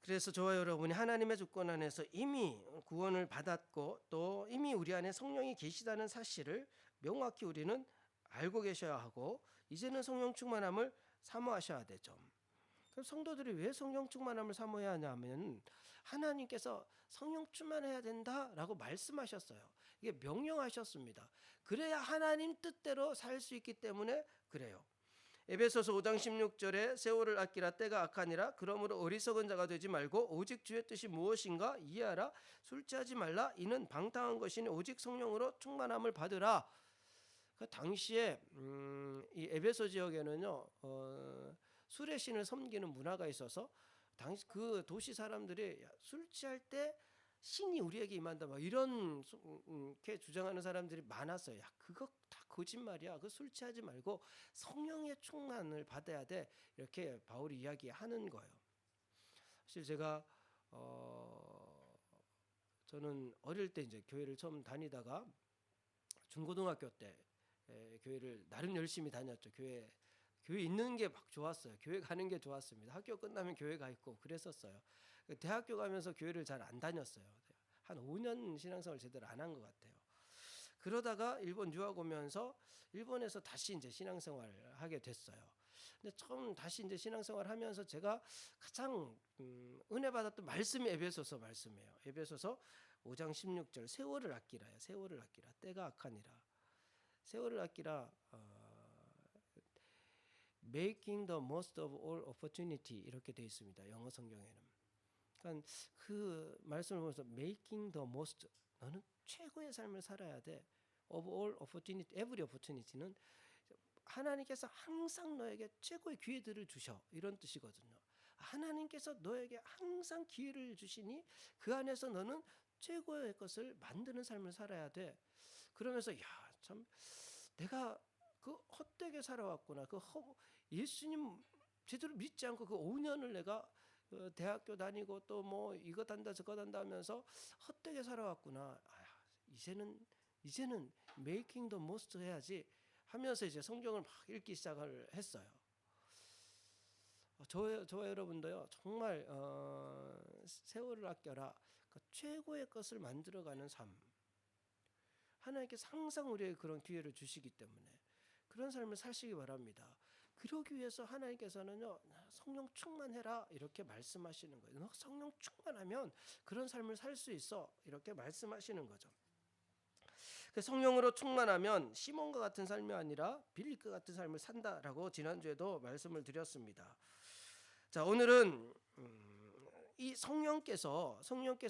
그래서 저와 여러분이 하나님의 주권 안에서 이미 구원을 받았고 또 이미 우리 안에 성령이 계시다는 사실을 명확히 우리는 알고 계셔야 하고 이제는 성령 충만함을 사모하셔야 되죠. 그럼 성도들이 왜 성령 충만함을 사모해야 하냐면 하나님께서 성령 충만해야 된다라고 말씀하셨어요. 이게 명령하셨습니다. 그래야 하나님 뜻대로 살 수 있기 때문에 그래요. 에베소서 5장 16절에 세월을 아끼라 때가 악하니라. 그러므로 어리석은 자가 되지 말고 오직 주의 뜻이 무엇인가 이해하라. 술 취하지 말라. 이는 방탕한 것이니 오직 성령으로 충만함을 받으라. 그 당시에 이 에베소 지역에는요 술의 신을 섬기는 문화가 있어서 당시 그 도시 사람들이 술 취할 때 신이 우리에게 임한다 막 이렇게 주장하는 사람들이 많았어요. 야, 그거 다 거짓말이야. 그 술 취하지 말고 성령의 충만을 받아야 돼. 이렇게 바울이 이야기하는 거예요. 사실 제가 저는 어릴 때 이제 교회를 처음 다니다가 중고등학교 때 교회를 나름 열심히 다녔죠. 교회 있는 게 막 좋았어요. 교회 가는 게 좋았습니다. 학교 끝나면 교회 가 있고 그랬었어요. 대학교 가면서 교회를 잘 안 다녔어요. 한 5년 신앙생활 제대로 안 한 것 같아요. 그러다가 일본 유학 오면서 일본에서 다시 이제 신앙생활을 하게 됐어요. 근데 처음 다시 이제 신앙생활 하면서 제가 가장 은혜 받았던 말씀이 에베소서 말씀이에요. 에베소서 5장 16절 세월을 아끼라요. 세월을 아끼라. 때가 악하니라. 세월을 아끼라. Making the most of all opportunity 이렇게 되어 있습니다. 영어 성경에는. 그러니까 그 말씀을 보면서 Making the most 너는 최고의 삶을 살아야 돼. Of all opportunity, every opportunity는 하나님께서 항상 너에게 최고의 기회들을 주셔 이런 뜻이거든요. 하나님께서 너에게 항상 기회를 주시니 그 안에서 너는 최고의 것을 만드는 삶을 살아야 돼. 그러면서 야, 참 내가 그 헛되게 살아왔구나. 예수님 제대로 믿지 않고 그 5년을 내가 대학교 다니고 또 뭐 이것 한다 저것 한다 하면서 헛되게 살아왔구나. 이제는 making the most 해야지 하면서 이제 성경을 막 읽기 시작을 했어요. 저와 여러분도요 정말 세월을 아껴라. 그 최고의 것을 만들어가는 삶. 하나님께서 항상 우리에게 그런 기회를 주시기 때문에 그런 삶을 사시기 바랍니다. 그러기 위해서 하나님께서는요 성령 충만해라 이렇게 말씀하시는 거예요. 너 성령 충만하면 그런 삶을 살 수 있어 이렇게 말씀하시는 거죠. 성령으로 충만하면 시몬과 같은 삶이 아니라 빌립과 같은 삶을 산다라고 지난주에도 말씀을 드렸습니다. 자, 오늘은 이 성령께서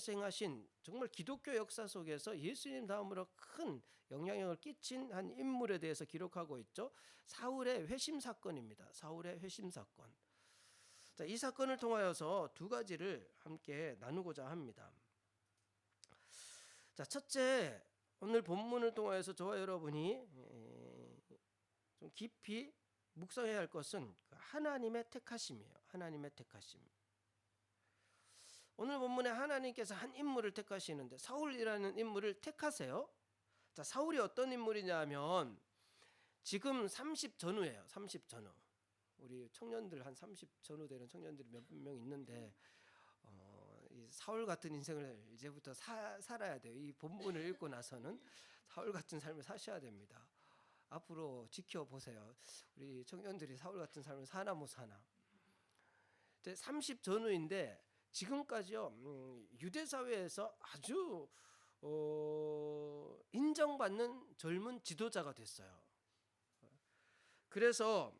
행하신 정말 기독교 역사 속에서 예수님 다음으로 큰 영향력을 끼친 한 인물에 대해서 기록하고 있죠. 사울의 회심 사건입니다. 사울의 회심 사건. 자, 이 사건을 통하여서 두 가지를 함께 나누고자 합니다. 자, 첫째, 오늘 본문을 통하여서 저와 여러분이 좀 깊이 묵상해야 할 것은 하나님의 택하심이에요. 하나님의 택하심. 오늘 본문에 하나님께서 한 인물을 택하시는데 사울이라는 인물을 택하세요. 자, 사울이 어떤 인물이냐면 지금 30 전후예요. 30 전후. 우리 청년들 한 30 전후 되는 청년들이 몇 명 있는데 이 사울 같은 인생을 이제부터 살아야 돼요. 이 본문을 읽고 나서는 사울 같은 삶을 사셔야 됩니다. 앞으로 지켜보세요. 우리 청년들이 사울 같은 삶을 사나 못 사나. 30 전후인데 지금까지요 유대 사회에서 아주 인정받는 젊은 지도자가 됐어요. 그래서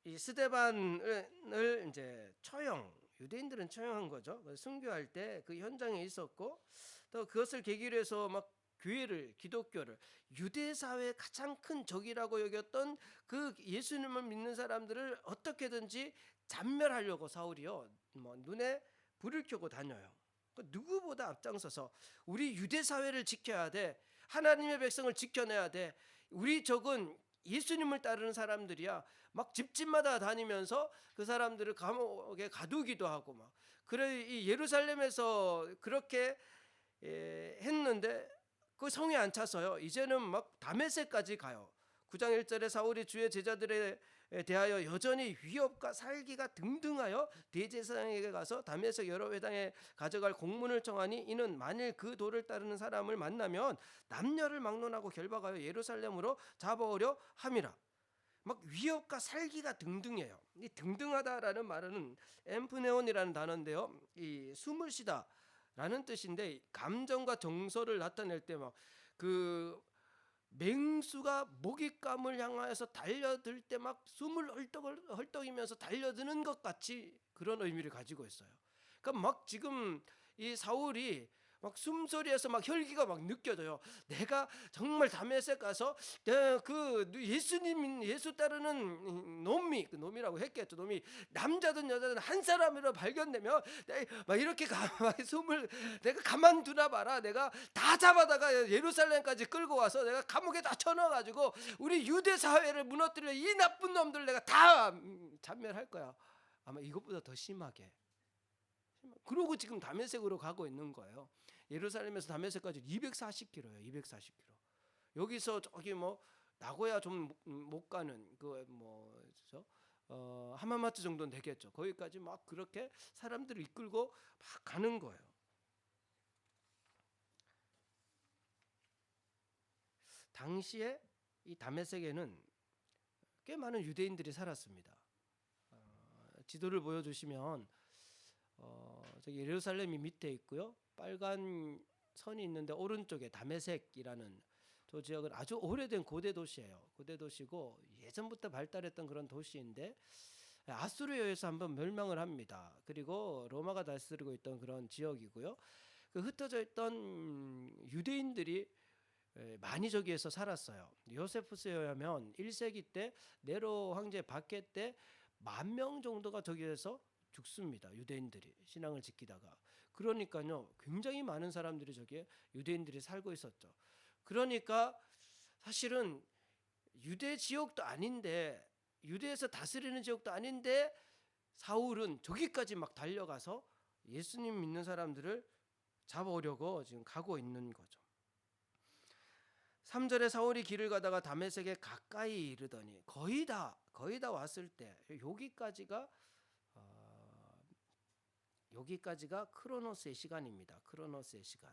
이 스데반을 이제 유대인들은 처형한 거죠. 순교할 때 그 현장에 있었고 또 그것을 계기로 해서 막 기독교를 유대 사회의 가장 큰 적이라고 여겼던 그 예수님을 믿는 사람들을 어떻게든지 잔멸하려고 사울이요 눈에 불을 켜고 다녀요. 누구보다 앞장서서 우리 유대 사회를 지켜야 돼. 하나님의 백성을 지켜내야 돼. 우리 적은 예수님을 따르는 사람들이야. 막 집집마다 다니면서 그 사람들을 감옥에 가두기도 하고 막. 그래 이 예루살렘에서 그렇게 했는데 그 성에 안 차서요. 이제는 막 다메섹까지 가요. 9장 1절에 사울이 주의 제자들의 대하여 여전히 위협과 살기가 등등하여 대제사장에게 가서 다메섹 여러 회당에 가져갈 공문을 청하니 이는 만일 그 도를 따르는 사람을 만나면 남녀를 막론하고 결박하여 예루살렘으로 잡아오려 함이라. 막 위협과 살기가 등등해요. 이 등등하다라는 말은 엠프네온이라는 단어인데요. 이 숨을 쉬다라는 뜻인데 감정과 정서를 나타낼 때 막 그 맹수가 먹잇감을 향하여서 달려들 때 막 숨을 헐떡이면서 달려드는 것 같이 그런 의미를 가지고 있어요. 그러니까 막 지금 이 사울이 막 숨소리에서 막 혈기가 막 느껴져요. 내가 정말 다메섹 가서 그 예수 따르는 놈이, 그 놈이라고 했겠죠. 놈이 남자든 여자든 한 사람으로 발견되면 막 이렇게 가만히 숨을 내가 가만두나 봐라. 내가 다 잡아다가 예루살렘까지 끌고 와서 내가 감옥에 다 쳐넣어가지고 우리 유대 사회를 무너뜨려 이 나쁜 놈들 내가 다 잔멸할 거야. 아마 이것보다 더 심하게. 그러고 지금 다메섹으로 가고 있는 거예요. 예루살렘에서 다메섹까지 240km예요. 240km. 여기서 저기 뭐 나고야 좀 못 가는 그 하마마트 정도는 되겠죠. 거기까지 막 그렇게 사람들을 이끌고 막 가는 거예요. 당시에 이 다메섹에는 꽤 많은 유대인들이 살았습니다. 지도를 보여주시면 저기 예루살렘이 밑에 있고요. 빨간 선이 있는데 오른쪽에 다메섹이라는 저 지역은 아주 오래된 고대 도시예요. 고대 도시고 예전부터 발달했던 그런 도시인데 아수르에 의해서 한번 멸망을 합니다. 그리고 로마가 다스리고 있던 그런 지역이고요. 그 흩어져 있던 유대인들이 많이 저기에서 살았어요. 요세푸스에 의하면 1세기 때 네로 황제 박해 때 10,000명 정도가 저기에서 죽습니다. 유대인들이 신앙을 지키다가. 그러니까요. 굉장히 많은 사람들이 저기에 유대인들이 살고 있었죠. 그러니까 사실은 유대 지역도 아닌데 유대에서 다스리는 지역도 아닌데 사울은 저기까지 막 달려가서 예수님 믿는 사람들을 잡아오려고 지금 가고 있는 거죠. 3절에 사울이 길을 가다가 다메섹에 가까이 이르더니 거의 다 왔을 때 여기까지가 크로노스의 시간입니다. 크로노스의 시간.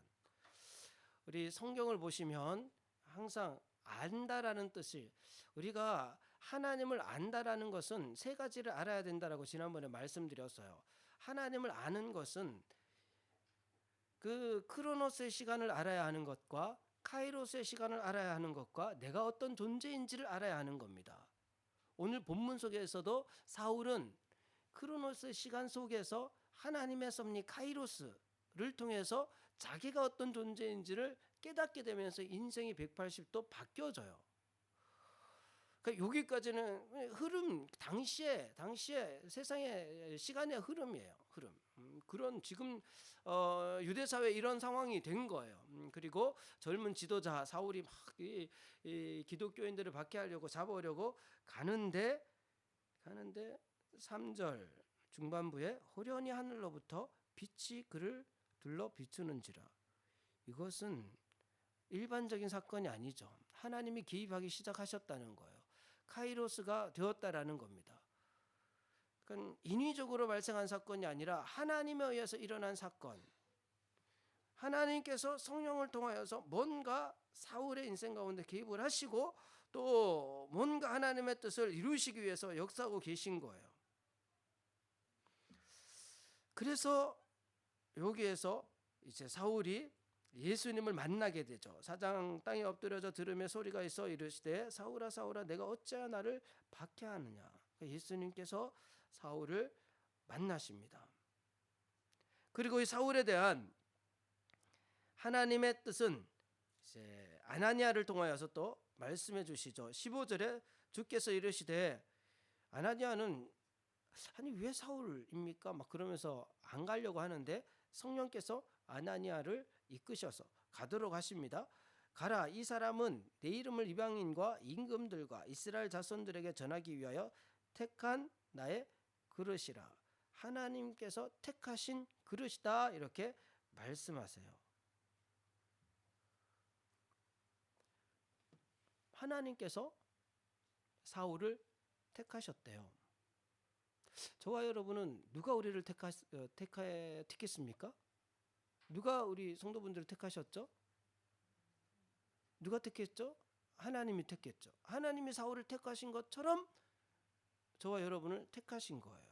우리 성경을 보시면 항상 안다라는 뜻이 우리가 하나님을 안다라는 것은 세 가지를 알아야 된다라고 지난번에 말씀드렸어요. 하나님을 아는 것은 그 크로노스의 시간을 알아야 하는 것과 카이로스의 시간을 알아야 하는 것과 내가 어떤 존재인지를 알아야 하는 겁니다. 오늘 본문 속에서도 사울은 크로노스의 시간 속에서 하나님의 섭리 카이로스를 통해서 자기가 어떤 존재인지를 깨닫게 되면서 인생이 180도 바뀌어져요. 그러니까 여기까지는 흐름, 당시에 세상의 시간의 흐름이에요. 흐름. 그런 지금 유대 사회 이런 상황이 된 거예요. 그리고 젊은 지도자 사울이 막 이 기독교인들을 박해하려고 잡아오려고 가는데 3절 중반부에 호련히 하늘로부터 빛이 그를 둘러 비추는지라. 이것은 일반적인 사건이 아니죠. 하나님이 개입하기 시작하셨다는 거예요. 카이로스가 되었다라는 겁니다. 그러니까 인위적으로 발생한 사건이 아니라 하나님에 의해서 일어난 사건. 하나님께서 성령을 통하여서 뭔가 사울의 인생 가운데 개입을 하시고 또 뭔가 하나님의 뜻을 이루시기 위해서 역사하고 계신 거예요. 그래서 여기에서 이제 사울이 예수님을 만나게 되죠. 사장 땅에 엎드려져 들으며 소리가 있어 이르시되 사울아 사울아 내가 어찌하여 나를 박해하느냐. 예수님께서 사울을 만나십니다. 그리고 이 사울에 대한 하나님의 뜻은 이제 아나니아를 통하여서 또 말씀해 주시죠. 15절에 주께서 이르시되 아나니아는 아니 왜 사울입니까? 막 그러면서 안 가려고 하는데 성령께서 아나니아를 이끄셔서 가도록 하십니다. 가라, 이 사람은 내 이름을 이방인과 임금들과 이스라엘 자손들에게 전하기 위하여 택한 나의 그릇이라. 하나님께서 택하신 그릇이다 이렇게 말씀하세요. 하나님께서 사울을 택하셨대요. 저와 여러분은 누가 우리를 택했습니까? 누가 우리 성도분들을 택하셨죠? 누가 택했죠? 하나님이 택했죠. 하나님이 사울을 택하신 것처럼 저와 여러분을 택하신 거예요.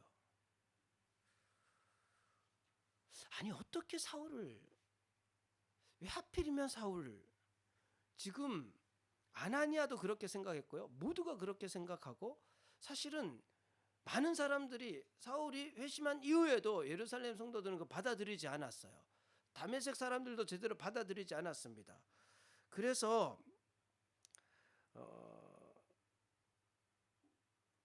아니 어떻게 사울을, 왜 하필이면 사울을? 지금 아나니아도 그렇게 생각했고요. 모두가 그렇게 생각하고, 사실은 많은 사람들이 사울이 회심한 이후에도 예루살렘 성도들은 그 받아들이지 않았어요. 다메섹 사람들도 제대로 받아들이지 않았습니다. 그래서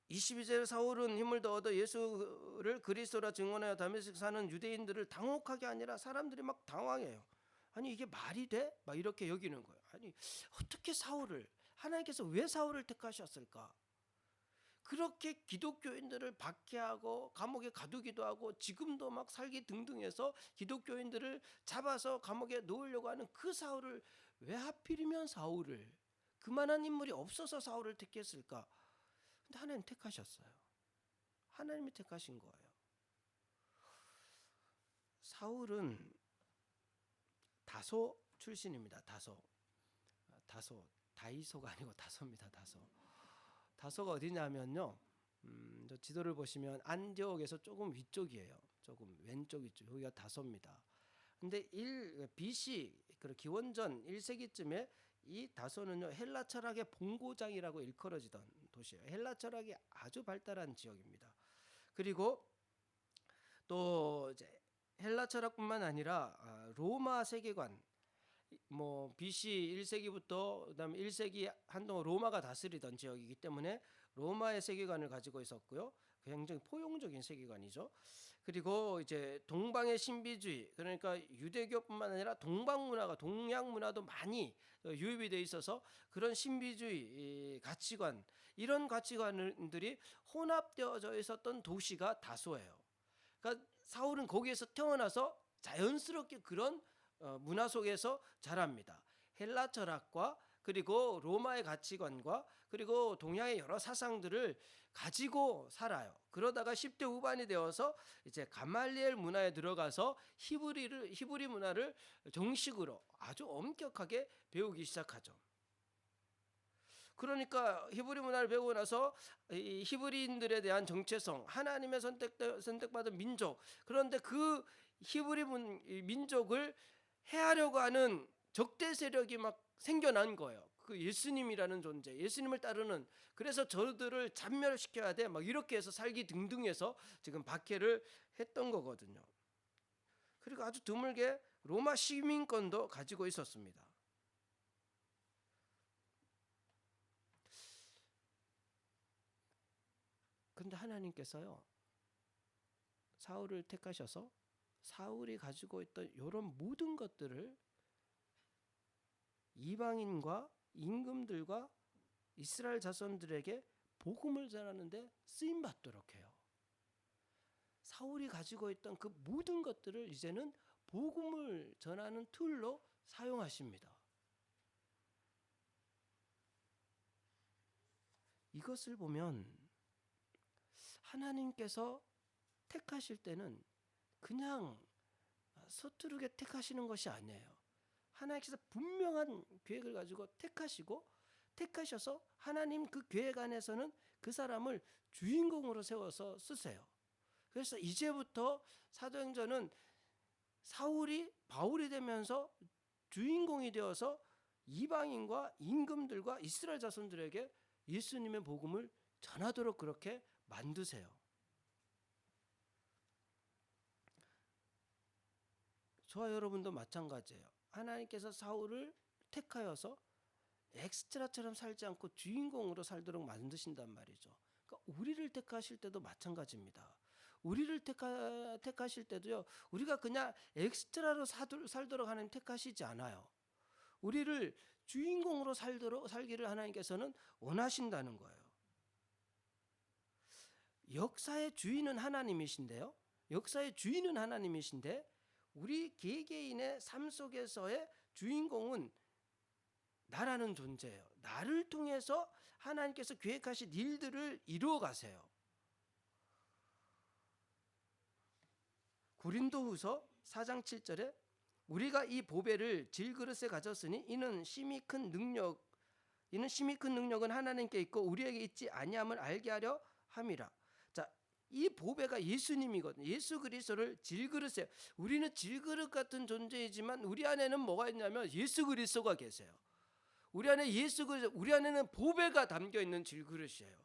22절 사울은 힘을 더 얻어 예수를 그리스도라 증언하여 다메섹 사는 유대인들을 당혹하게 아니라 사람들이 막 당황해요. 아니 이게 말이 돼? 막 이렇게 여기는 거예요. 아니 어떻게 사울을, 하나님께서 왜 사울을 택하셨을까? 그렇게 기독교인들을 박해하고 감옥에 가두기도 하고 지금도 막 살기 등등해서 기독교인들을 잡아서 감옥에 놓으려고 하는 그 사울을 왜 하필이면 사울을, 그만한 인물이 없어서 사울을 택했을까? 근데 하나님 택하셨어요. 하나님이 택하신 거예요. 사울은 다소 출신입니다. 다소 다이소가 아니고 다소입니다. 다소가 어디냐면요, 저 지도를 보시면 안디옥에서 조금 위쪽이에요. 조금 왼쪽 위쪽, 여기가 다소입니다. 근데 BC 기원전 1세기쯤에 이 다소는요 헬라 철학의 본고장이라고 일컬어지던 도시예요. 헬라 철학이 아주 발달한 지역입니다. 그리고 또 이제 헬라 철학뿐만 아니라 로마 세계관, 뭐 BC 1세기부터 그다음에 1세기 한동안 로마가 다스리던 지역이기 때문에 로마의 세계관을 가지고 있었고요. 굉장히 포용적인 세계관이죠. 그리고 이제 동방의 신비주의, 그러니까 유대교뿐만 아니라 동방 문화가, 동양 문화도 많이 유입이 돼 있어서 그런 신비주의 가치관, 이런 가치관들이 혼합되어져 있었던 도시가 다소예요. 그러니까 사울은 거기에서 태어나서 자연스럽게 그런 문화 속에서 자랍니다. 헬라 철학과 그리고 로마의 가치관과 그리고 동양의 여러 사상들을 가지고 살아요. 그러다가 10대 후반이 되어서 이제 가말리엘 문화에 들어가서 히브리 문화를 정식으로 아주 엄격하게 배우기 시작하죠. 그러니까 히브리 문화를 배우고 나서 이 히브리인들에 대한 정체성, 하나님의 선택받은 민족, 그런데 그 히브리 민족을 해하려고 하는 적대 세력이 막 생겨난 거예요. 그 예수님이라는 존재, 예수님을 따르는, 그래서 저들을 잔멸시켜야 돼, 막 이렇게 해서 살기 등등해서 지금 박해를 했던 거거든요. 그리고 아주 드물게 로마 시민권도 가지고 있었습니다. 그런데 하나님께서요 사울을 택하셔서 사울이 가지고 있던 이런 모든 것들을 이방인과 임금들과 이스라엘 자손들에게 복음을 전하는데 쓰임 받도록 해요. 사울이 가지고 있던 그 모든 것들을 이제는 복음을 전하는 툴로 사용하십니다. 이것을 보면 하나님께서 택하실 때는 그냥 서투르게 택하시는 것이 아니에요. 하나님께서 분명한 계획을 가지고 택하셔서 하나님 그 계획 안에서는 그 사람을 주인공으로 세워서 쓰세요. 그래서 이제부터 사도행전은 사울이 바울이 되면서 주인공이 되어서 이방인과 임금들과 이스라엘 자손들에게 예수님의 복음을 전하도록 그렇게 만드세요. 저와 여러분도 마찬가지예요. 하나님께서 사울을 택하여서 엑스트라처럼 살지 않고 주인공으로 살도록 만드신단 말이죠. 그러니까 우리를 택하실 때도 마찬가지입니다. 우리를 택하실 때도요, 우리가 그냥 엑스트라로 살도록 하나님 택하시지 않아요. 우리를 주인공으로 살기를 하나님께서는 원하신다는 거예요. 역사의 주인은 하나님이신데요. 역사의 주인은 하나님이신데 우리 개개인의 삶 속에서의 주인공은 나라는 존재예요. 나를 통해서 하나님께서 계획하신 일들을 이루어 가세요. 고린도후서 4장 7절에 우리가 이 보배를 질그릇에 가졌으니 이는 심히 큰 능력은 하나님께 있고 우리에게 있지 아니함을 알게 하려 함이라. 자, 이 보배가 예수님이거든요. 예수 그리스도를 질그릇에, 우리는 질그릇 같은 존재이지만 우리 안에는 뭐가 있냐면 예수 그리스도가 계세요. 우리 안에 우리 안에는 보배가 담겨 있는 질그릇이에요.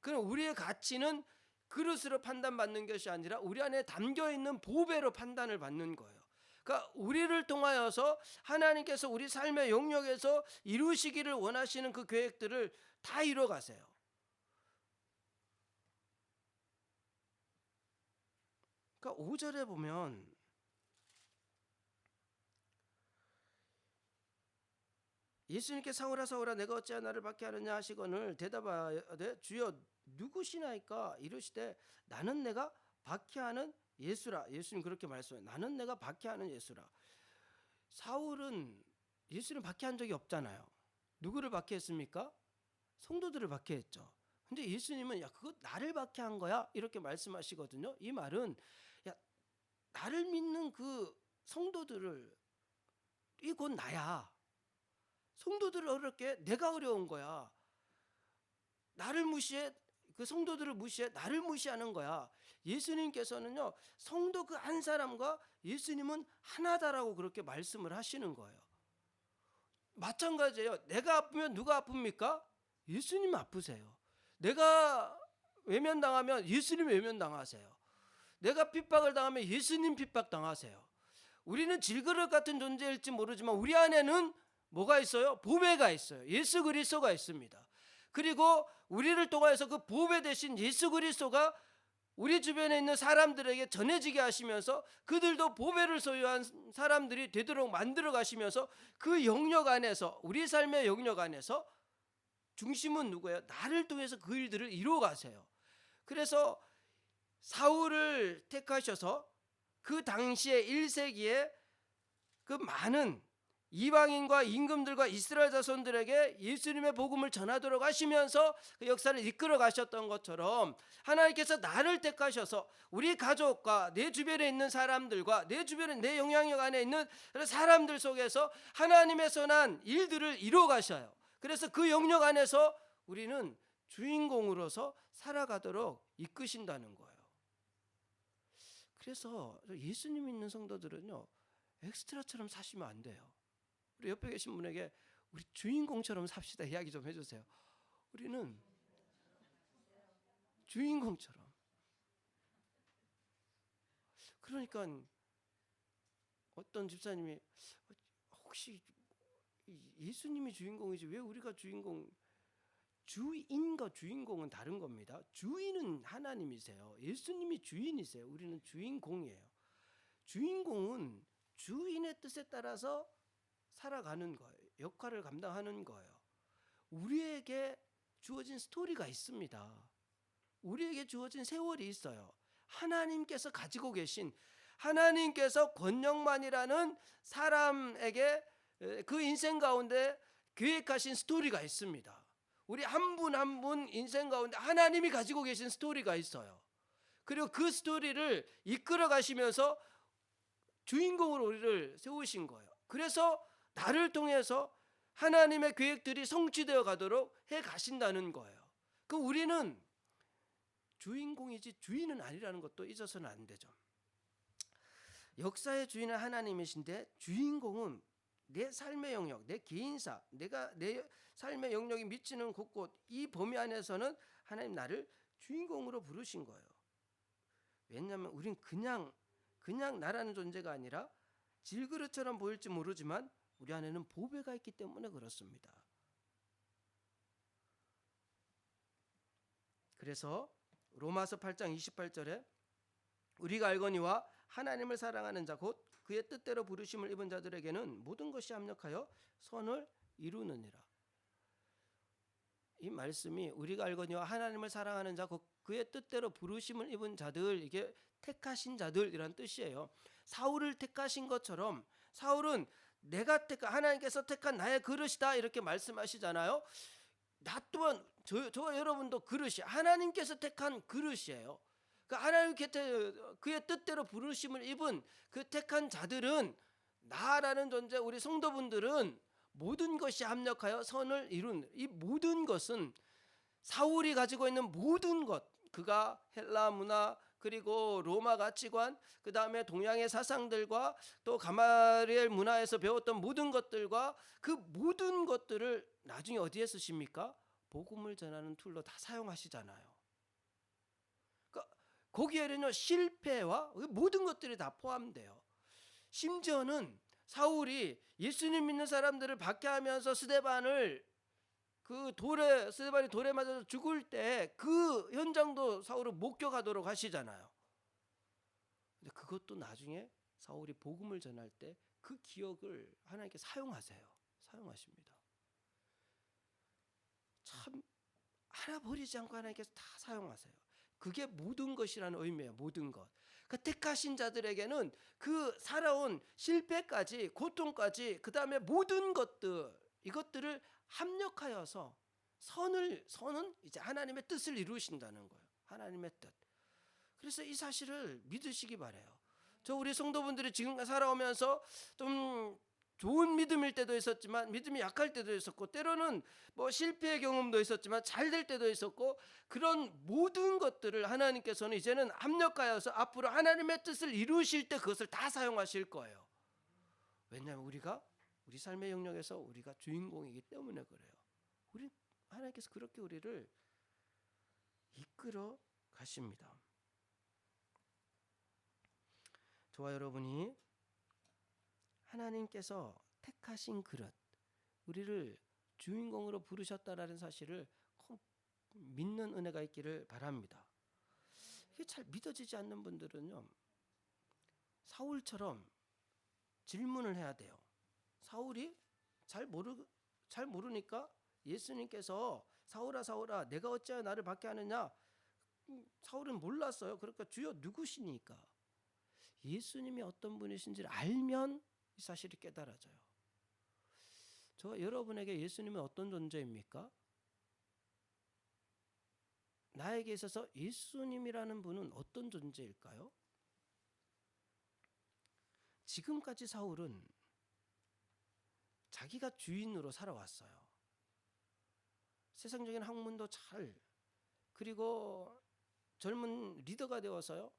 그럼 우리의 가치는 그릇으로 판단받는 것이 아니라 우리 안에 담겨 있는 보배로 판단을 받는 거예요. 그러니까 우리를 통하여서 하나님께서 우리 삶의 영역에서 이루시기를 원하시는 그 계획들을 다 이뤄 가세요. 그러니까 5절에 보면 예수님께 사울아 사울아 내가 어찌하여 나를 박해하느냐 하시거늘 대답하되 주여 누구시나이까 이르시되 나는 내가 박해하는 예수라. 예수님 그렇게 말씀해요. 나는 내가 박해하는 예수라. 사울은 예수님 박해한 적이 없잖아요. 누구를 박해했습니까? 성도들을 박해했죠. 근데 예수님은 야 그거 나를 박해한 거야 이렇게 말씀하시거든요. 이 말은 야 나를 믿는 그 성도들을 이 곧 나야. 성도들을 어렵게 내가 어려운 거야. 나를 무시해, 그 성도들을 무시해 나를 무시하는 거야. 예수님께서는요 성도 그 한 사람과 예수님은 하나다라고 그렇게 말씀을 하시는 거예요. 마찬가지예요. 내가 아프면 누가 아픕니까? 예수님 아프세요. 내가 외면당하면 예수님 외면당하세요. 내가 핍박을 당하면 예수님 핍박당하세요. 우리는 질그릇 같은 존재일지 모르지만 우리 안에는 뭐가 있어요? 보배가 있어요. 예수 그리스도가 있습니다. 그리고 우리를 통하여서 그 보배 대신 예수 그리스도가 우리 주변에 있는 사람들에게 전해지게 하시면서 그들도 보배를 소유한 사람들이 되도록 만들어 가시면서 그 영역 안에서, 우리 삶의 영역 안에서 중심은 누구예요? 나를 통해서 그 일들을 이루어 가세요. 그래서 사울을 택하셔서 그 당시에 1세기에 그 많은 이방인과 임금들과 이스라엘 자손들에게 예수님의 복음을 전하도록 하시면서 그 역사를 이끌어 가셨던 것처럼 하나님께서 나를 택하셔서 우리 가족과 내 주변에 있는 사람들과 내 주변에 내 영향력 안에 있는 사람들 속에서 하나님의 선한 일들을 이루어 가셔요. 그래서 그 영역 안에서 우리는 주인공으로서 살아가도록 이끄신다는 거예요. 그래서 예수님 믿는 성도들은요 엑스트라처럼 사시면 안 돼요. 우리 옆에 계신 분에게 우리 주인공처럼 삽시다 이야기 좀 해주세요. 우리는 주인공처럼. 그러니까 어떤 집사님이 혹시 예수님이 주인공이지 왜 우리가 주인공? 주인과 주인공은 다른 겁니다. 주인은 하나님이세요. 예수님이 주인이세요. 우리는 주인공이에요. 주인공은 주인의 뜻에 따라서 살아가는 거예요. 역할을 감당하는 거예요. 우리에게 주어진 스토리가 있습니다. 우리에게 주어진 세월이 있어요. 하나님께서 가지고 계신, 하나님께서 권영만이라는 사람에게 그 인생 가운데 계획하신 스토리가 있습니다. 우리 한 분 한 분 인생 가운데 하나님이 가지고 계신 스토리가 있어요. 그리고 그 스토리를 이끌어 가시면서 주인공으로 우리를 세우신 거예요. 그래서 나를 통해서 하나님의 계획들이 성취되어 가도록 해 가신다는 거예요. 그 우리는 주인공이지 주인은 아니라는 것도 잊어서는 안 되죠. 역사의 주인은 하나님이신데 주인공은 내 삶의 영역, 내 개인사, 내가 내 삶의 영역이 미치는 곳곳 이 범위 안에서는 하나님 나를 주인공으로 부르신 거예요. 왜냐하면 우린 그냥 나라는 존재가 아니라 질그릇처럼 보일지 모르지만 우리 안에는 보배가 있기 때문에 그렇습니다. 그래서 로마서 8장 28절에 우리가 알거니와 하나님을 사랑하는 자 곧 그의 뜻대로 부르심을 입은 자들에게는 모든 것이 합력하여 선을 이루느니라. 이 말씀이 우리가 알거니와 하나님을 사랑하는 자 곧 그의 뜻대로 부르심을 입은 자들, 이게 택하신 자들이란 뜻이에요. 사울을 택하신 것처럼 사울은 내가 하나님께서 택한 나의 그릇이다 이렇게 말씀하시잖아요. 나 또한 저와 여러분도 그릇이 하나님께서 택한 그릇이에요. 그 하나님께서 그의 뜻대로 부르심을 입은 그 택한 자들은, 나라는 존재, 우리 성도분들은 모든 것이 합력하여 선을 이룬, 이 모든 것은 사울이 가지고 있는 모든 것, 그가 헬라 문화 그리고 로마 가치관, 그 다음에 동양의 사상들과 또 가마리엘 문화에서 배웠던 모든 것들과 그 모든 것들을 나중에 어디에 쓰십니까? 복음을 전하는 툴로 다 사용하시잖아요. 그러니까 거기에는요, 실패와 모든 것들이 다 포함돼요. 심지어는 사울이 예수님 믿는 사람들을 박해하면서 스데반이 돌에 맞아서 죽을 때 그 현장도 사울을 목격하도록 하시잖아요. 근데 그것도 나중에 사울이 복음을 전할 때 그 기억을 하나님께 사용하십니다. 참 하나 버리지 않고 하나님께서 다 사용하세요. 그게 모든 것이라는 의미예요. 모든 것. 그 택하신 자들에게는 그 살아온 실패까지, 고통까지, 그 다음에 모든 것들, 이것들을 합력하여서 선은 이제 하나님의 뜻을 이루신다는 거예요. 하나님의 뜻. 그래서 이 사실을 믿으시기 바라요. 저 우리 성도분들이 지금 살아오면서 좀 좋은 믿음일 때도 있었지만 믿음이 약할 때도 있었고, 때로는 뭐 실패의 경험도 있었지만 잘 될 때도 있었고, 그런 모든 것들을 하나님께서는 이제는 합력하여서 앞으로 하나님의 뜻을 이루실 때 그것을 다 사용하실 거예요. 왜냐하면 우리 삶의 영역에서 우리가 주인공이기 때문에 그래요. 하나님께서 그렇게 우리를 이끌어 가십니다. 저와 여러분이 하나님께서 택하신 그릇, 우리를 주인공으로 부르셨다라는 사실을 꼭 믿는 은혜가 있기를 바랍니다. 이게 잘 믿어지지 않는 분들은요, 사울처럼 질문을 해야 돼요. 사울이 잘 모르니까 예수님께서 사울아 내가 어찌하여 나를 박해하느냐, 사울은 몰랐어요. 그러니까 주여 누구시니까, 예수님이 어떤 분이신지를 알면 이 사실이 깨달아져요. 저 여러분에게 예수님은 어떤 존재입니까? 나에게 있어서 예수님이라는 분은 어떤 존재일까요? 지금까지 사울은 자기가 주인으로 살아왔어요. 세상적인 학문도 그리고 젊은 리더가 되어서요,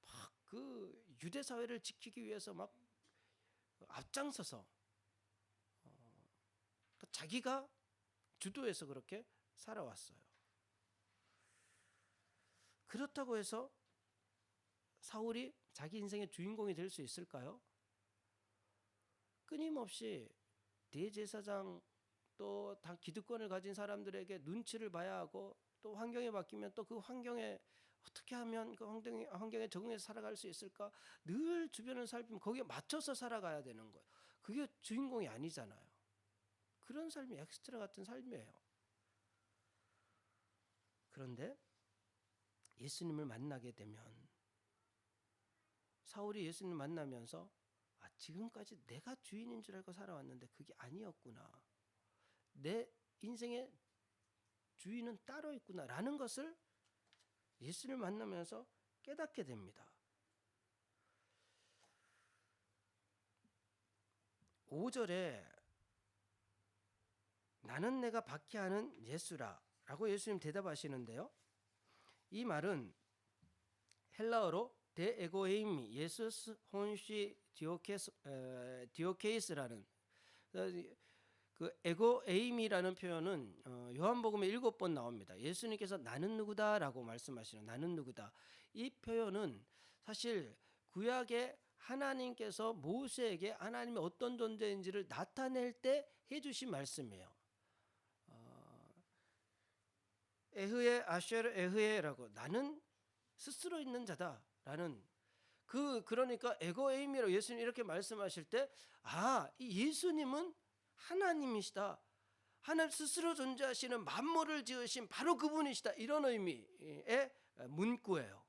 막 그 유대 사회를 지키기 위해서 막 앞장서서 자기가 주도해서 그렇게 살아왔어요. 그렇다고 해서 사울이 자기 인생의 주인공이 될 수 있을까요? 끊임없이 대제사장 또 다 기득권을 가진 사람들에게 눈치를 봐야 하고, 또 환경이 바뀌면 또 그 환경에 어떻게 하면 그 환경에 적응해서 살아갈 수 있을까, 늘 주변을 살피면 거기에 맞춰서 살아가야 되는 거예요. 그게 주인공이 아니잖아요. 그런 삶이 엑스트라 같은 삶이에요. 그런데 예수님을 만나게 되면, 사울이 예수님을 만나면서 지금까지 내가 주인인 줄 알고 살아왔는데 그게 아니었구나, 내 인생의 주인은 따로 있구나 라는 것을 예수를 만나면서 깨닫게 됩니다. 5절에 나는 내가 박해하는 예수라 라고 예수님 대답하시는데요, 이 말은 헬라어로 데에고에이미 예수스 혼시 디오케이스라는 그 에고에임이라는 표현은 요한복음에 7번 나옵니다. 예수님께서 나는 누구다라고 말씀하시는 나는 누구다. 이 표현은 사실 구약의 하나님께서 모세에게 하나님이 어떤 존재인지를 나타낼 때 해주신 말씀이에요. 에흐에 아쉐르 에흐에라고, 나는 스스로 있는 자다라는, 그러니까 에고에임이라고 예수님 이렇게 말씀하실 때, 이 예수님은 하나님이시다, 하나님 스스로 존재하시는 만물을 지으신 바로 그분이시다, 이런 의미의 문구예요.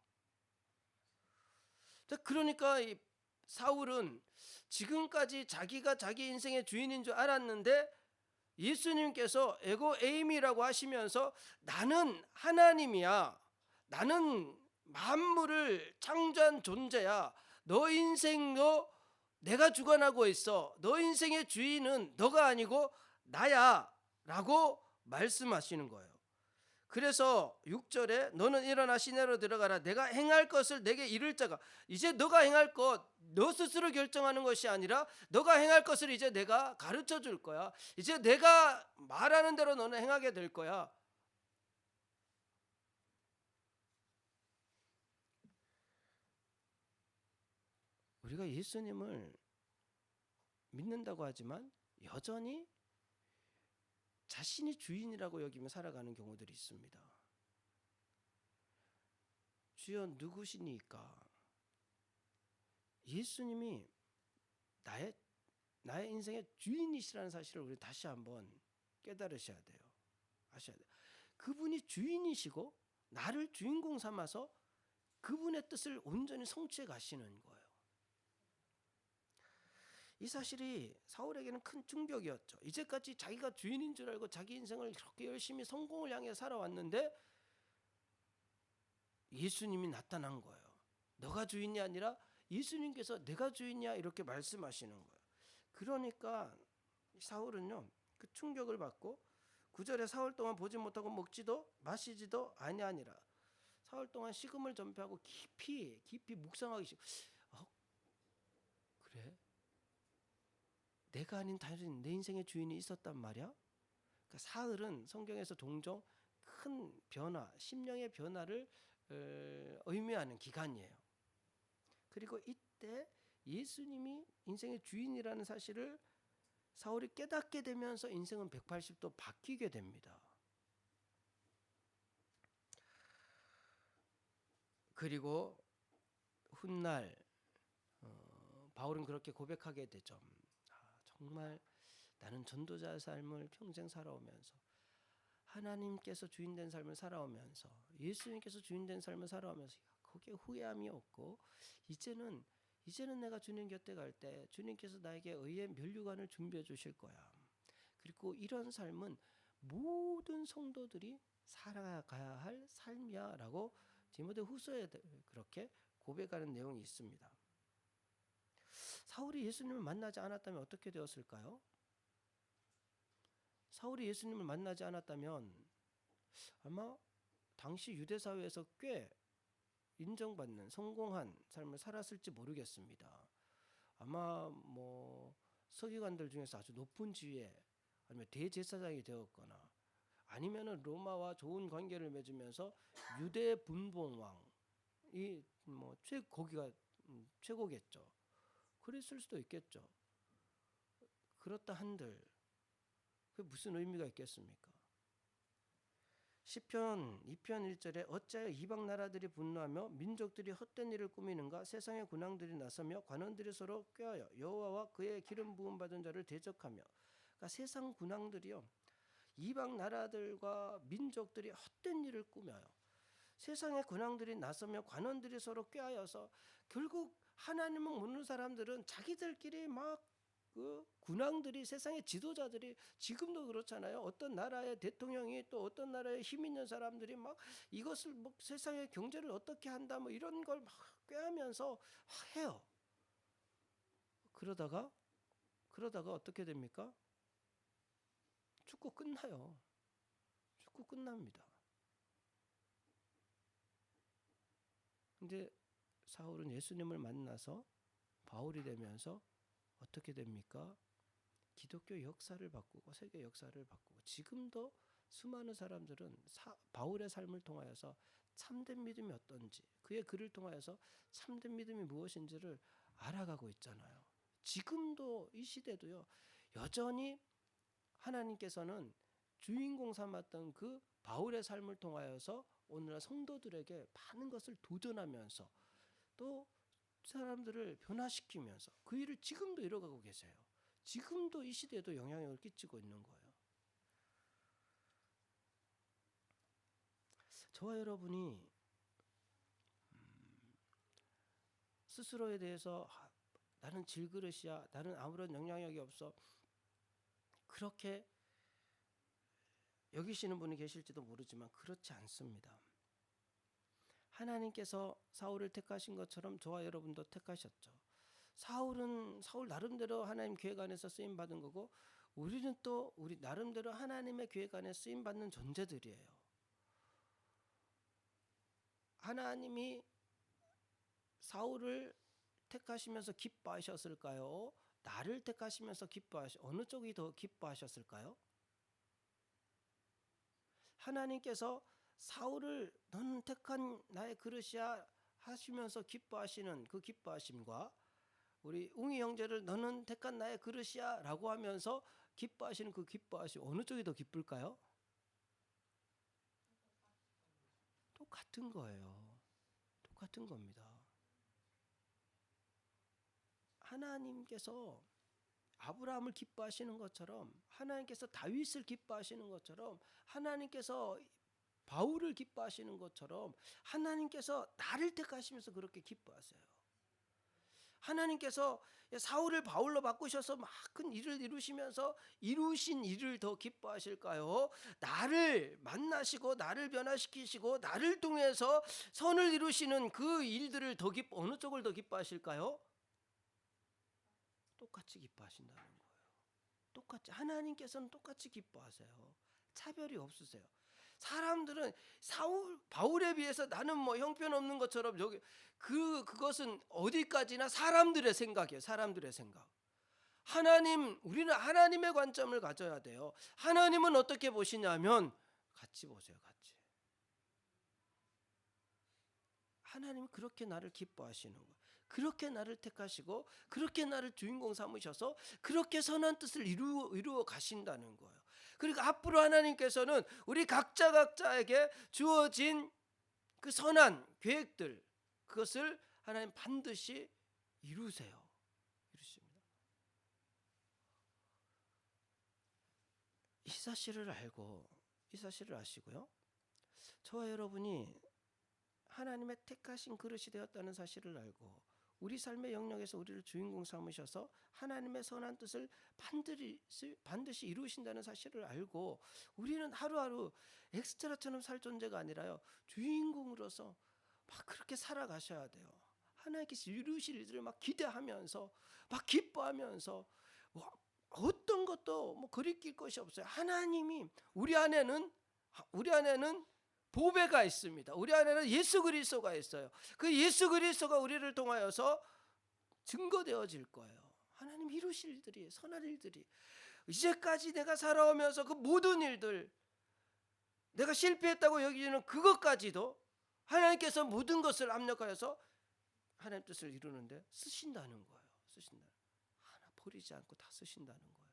그러니까 이 사울은 지금까지 자기가 자기 인생의 주인인 줄 알았는데 예수님께서 에고 에이미라고 하시면서 나는 하나님이야. 나는 만물을 창조한 존재야. 너 인생도 내가 주관하고 있어. 너 인생의 주인은 너가 아니고 나야. 라고 말씀하시는 거예요. 그래서 6절에 너는 일어나 시내로 들어가라. 내가 행할 것을 내게 이를 자가. 이제 너가 행할 것 너 스스로 결정하는 것이 아니라 너가 행할 것을 이제 내가 가르쳐 줄 거야. 이제 내가 말하는 대로 너는 행하게 될 거야. 우리가 예수님을 믿는다고 하지만 여전히 자신이 주인이라고 여기며 살아가는 경우들이 있습니다. 주여 누구시니까? 예수님이 나의 인생의 주인이시라는 사실을 우리 다시 한번 깨달으셔야 돼요. 아셔야 돼요. 그분이 주인이시고 나를 주인공 삼아서 그분의 뜻을 온전히 성취해 가시는 거예요. 이 사실이 사울에게는 큰 충격이었죠. 이제까지 자기가 주인인 줄 알고 자기 인생을 그렇게 열심히 성공을 향해 살아왔는데 예수님이 나타난 거예요. 너가 주인이 아니라 예수님께서 내가 주인이야 이렇게 말씀하시는 거예요. 그러니까 사울은요 그 충격을 받고 9절에 사흘 동안 보지 못하고 먹지도 마시지도 아니하니라. 사흘 동안 식음을 전폐하고 깊이 묵상하기 시작. 그래? 내가 아닌 다른 내 인생의 주인이 있었단 말이야? 그러니까 사흘은 성경에서 종종 큰 변화, 심령의 변화를 의미하는 기간이에요. 그리고 이때 예수님이 인생의 주인이라는 사실을 사울이 깨닫게 되면서 인생은 180도 바뀌게 됩니다. 그리고 훗날 바울은 그렇게 고백하게 되죠. 정말 나는 전도자의 삶을 평생 살아오면서 하나님께서 주인된 삶을 살아오면서 예수님께서 주인된 삶을 살아오면서 거기에 후회함이 없고 이제는 내가 주님 곁에 갈 때 주님께서 나에게 의의 면류관을 준비해 주실 거야. 그리고 이런 삶은 모든 성도들이 살아가야 할 삶이야 라고 디모데후서에 그렇게 고백하는 내용이 있습니다. 사울이 예수님을 만나지 않았다면 어떻게 되었을까요? 사울이 예수님을 만나지 않았다면 아마 당시 유대 사회에서 꽤 인정받는 성공한 삶을 살았을지 모르겠습니다. 아마 서기관들 중에서 아주 높은 지위에 아니면 대제사장이 되었거나 아니면은 로마와 좋은 관계를 맺으면서 유대 분봉왕이 거기가 최고겠죠. 그랬을 수도 있겠죠. 그렇다 한들 그게 무슨 의미가 있겠습니까? 시편 2편 1절에 어찌하여 이방 나라들이 분노하며 민족들이 헛된 일을 꾸미는가? 세상의 군왕들이 나서며 관원들이 서로 꾀하여 여호와와 그의 기름 부음 받은 자를 대적하며. 그러니까 세상 군왕들이요 이방 나라들과 민족들이 헛된 일을 꾸며요. 세상의 군왕들이 나서며 관원들이 서로 꾀하여서 결국 하나님을 묻는 사람들은 자기들끼리 막 그 군왕들이 세상의 지도자들이 지금도 그렇잖아요. 어떤 나라의 대통령이 또 어떤 나라의 힘 있는 사람들이 막 이것을 세상의 경제를 어떻게 한다 이런 걸 막 꾀하면서 해요. 그러다가 어떻게 됩니까? 죽고 끝나요. 죽고 끝납니다. 근데 사울은 예수님을 만나서 바울이 되면서 어떻게 됩니까? 기독교 역사를 바꾸고 세계 역사를 바꾸고 지금도 수많은 사람들은 바울의 삶을 통하여서 참된 믿음이 어떤지 그의 글을 통하여서 참된 믿음이 무엇인지를 알아가고 있잖아요. 지금도 이 시대도요 여전히 하나님께서는 주인공 삼았던 그 바울의 삶을 통하여서 오늘날 성도들에게 많은 것을 도전하면서 또 사람들을 변화시키면서 그 일을 지금도 이뤄가고 계세요. 지금도 이 시대에도 영향력을 끼치고 있는 거예요. 저와 여러분이 스스로에 대해서 나는 질그릇이야, 나는 아무런 영향력이 없어, 그렇게 여기시는 분이 계실지도 모르지만 그렇지 않습니다. 하나님께서 사울을 택하신 것처럼 저와 여러분도 택하셨죠. 사울은 사울 나름대로 하나님 계획 안에서 쓰임 받은 거고, 우리는 또 우리 나름대로 하나님의 계획 안에 쓰임 받는 존재들이에요. 하나님이 사울을 택하시면서 기뻐하셨을까요? 나를 택하시면서 어느 쪽이 더 기뻐하셨을까요? 하나님께서 사울을 너는 택한 나의 그릇이야 하시면서 기뻐하시는 그 기뻐하심과, 우리 웅이 형제를 너는 택한 나의 그릇이야 라고 하면서 기뻐하시는 그 기뻐하심, 어느 쪽이 더 기쁠까요? 똑같은 거예요. 똑같은 겁니다. 하나님께서 아브라함을 기뻐하시는 것처럼, 하나님께서 다윗을 기뻐하시는 것처럼, 하나님께서 바울을 기뻐하시는 것처럼 하나님께서 나를 택하시면서 그렇게 기뻐하세요. 하나님께서 사울을 바울로 바꾸셔서 막 큰 일을 이루시면서 이루신 일을 더 기뻐하실까요? 나를 만나시고 나를 변화시키시고 나를 통해서 선을 이루시는 그 일들을 어느 쪽을 더 기뻐하실까요? 똑같이 기뻐하신다는 거예요. 똑같이 하나님께서는 똑같이 기뻐하세요. 차별이 없으세요. 사람들은 바울에 비해서 나는 뭐 형편없는 것처럼 그것은 어디까지나 사람들의 생각이에요. 사람들의 생각. 우리는 하나님의 관점을 가져야 돼요. 하나님은 어떻게 보시냐면, 같이 보세요. 같이. 하나님은 그렇게 나를 기뻐하시는 거예요. 그렇게 나를 택하시고 그렇게 나를 주인공 삼으셔서 그렇게 선한 뜻을 이루어 가신다는 거예요. 그러니까 앞으로 하나님께서는 우리 각자에게 주어진 그 선한 계획들, 그것을 하나님 반드시 이루십니다. 이 사실을 아시고요, 저와 여러분이 하나님의 택하신 그릇이 되었다는 사실을 알고, 우리 삶의 영역에서 우리를 주인공 삼으셔서 하나님의 선한 뜻을 반드시 이루신다는 사실을 알고, 우리는 하루하루 엑스트라처럼 살 존재가 아니라요, 주인공으로서 막 그렇게 살아가셔야 돼요. 하나님께서 이루실 일들을 막 기대하면서, 막 기뻐하면서, 어떤 것도 뭐 거리낄 것이 없어요. 하나님이 우리 안에는 보배가 있습니다. 우리 안에는 예수 그리스도가 있어요. 그 예수 그리스도가 우리를 통하여서 증거되어질 거예요. 하나님 이루실 일들이, 선한 일들이, 이제까지 내가 살아오면서 그 모든 일들, 내가 실패했다고 여기는 그것까지도 하나님께서 모든 것을 압력하여서 하나님 뜻을 이루는데 쓰신다는 거예요. 하나 버리지 않고 다 쓰신다는 거예요.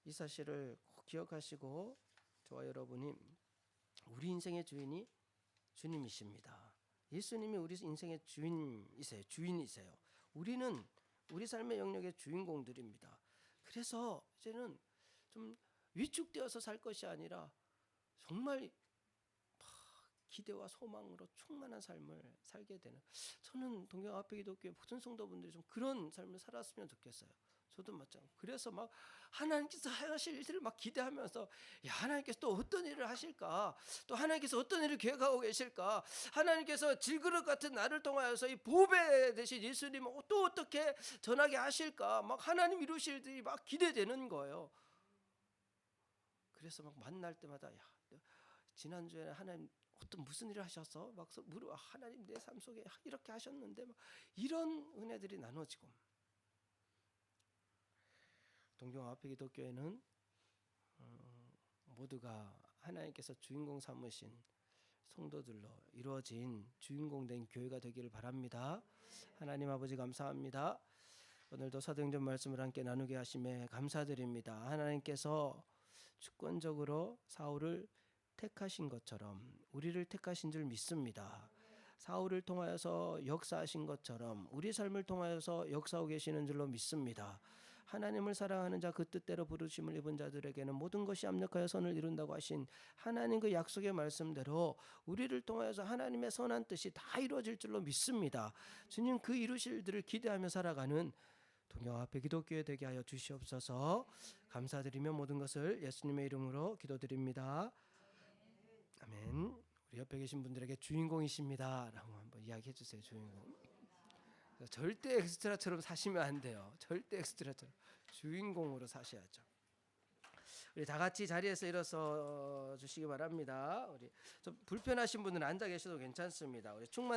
이 사실을 꼭 기억하시고, 저와 여러분이 우리 인생의 주인이 주님이십니다. 예수님이 우리 인생의 주인이세요. 우리는 우리 삶의 영역의 주인공들입니다. 그래서 이제는 좀 위축되어서 살 것이 아니라 정말 기대와 소망으로 충만한 삶을 살게 되는, 저는 동경 앞에 기독교회 모든 성도분들이 좀 그런 삶을 살았으면 좋겠어요. 저도 마찬가지. 그래서 막 하나님께서 하실 일들을 막 기대하면서, 하나님께서 또 어떤 일을 하실까, 또 하나님께서 어떤 일을 계획하고 계실까, 하나님께서 질그릇 같은 나를 통하여서 이 보배 되신 예수님을 또 어떻게 전하게 하실까, 막 하나님 이루실 일들이 막 기대되는 거예요. 그래서 막 만날 때마다, 지난주에 하나님 무슨 일을 하셔서 막 하나님 내 삶 속에 이렇게 하셨는데, 막 이런 은혜들이 나눠지고, 동경 앞에 기독교회는 모두가 하나님께서 주인공 삼으신 성도들로 이루어진 주인공된 교회가 되기를 바랍니다. 하나님 아버지 감사합니다. 오늘도 사도행전 말씀을 함께 나누게 하심에 감사드립니다. 하나님께서 주권적으로 사울을 택하신 것처럼 우리를 택하신 줄 믿습니다. 사울을 통하여서 역사하신 것처럼 우리 삶을 통하여서 역사하고 계시는 줄로 믿습니다. 하나님을 사랑하는 자, 그 뜻대로 부르심을 입은 자들에게는 모든 것이 합력하여 선을 이룬다고 하신 하나님 그 약속의 말씀대로 우리를 통하여서 하나님의 선한 뜻이 다 이루어질 줄로 믿습니다. 주님, 그 이루실 일들을 기대하며 살아가는 동역 앞에 기독교회 되게 하여 주시옵소서. 감사드리며 모든 것을 예수님의 이름으로 기도드립니다. 아멘. 우리 옆에 계신 분들에게 주인공이십니다 라고 한번 이야기해 주세요. 주인공. 절대 엑스트라처럼 사시면 안 돼요. 절대 엑스트라처럼 주인공으로 사셔야죠. 우리 다 같이 자리에서 일어서 주시기 바랍니다. 우리 좀 불편하신 분은 앉아 계셔도 괜찮습니다. 우리 충만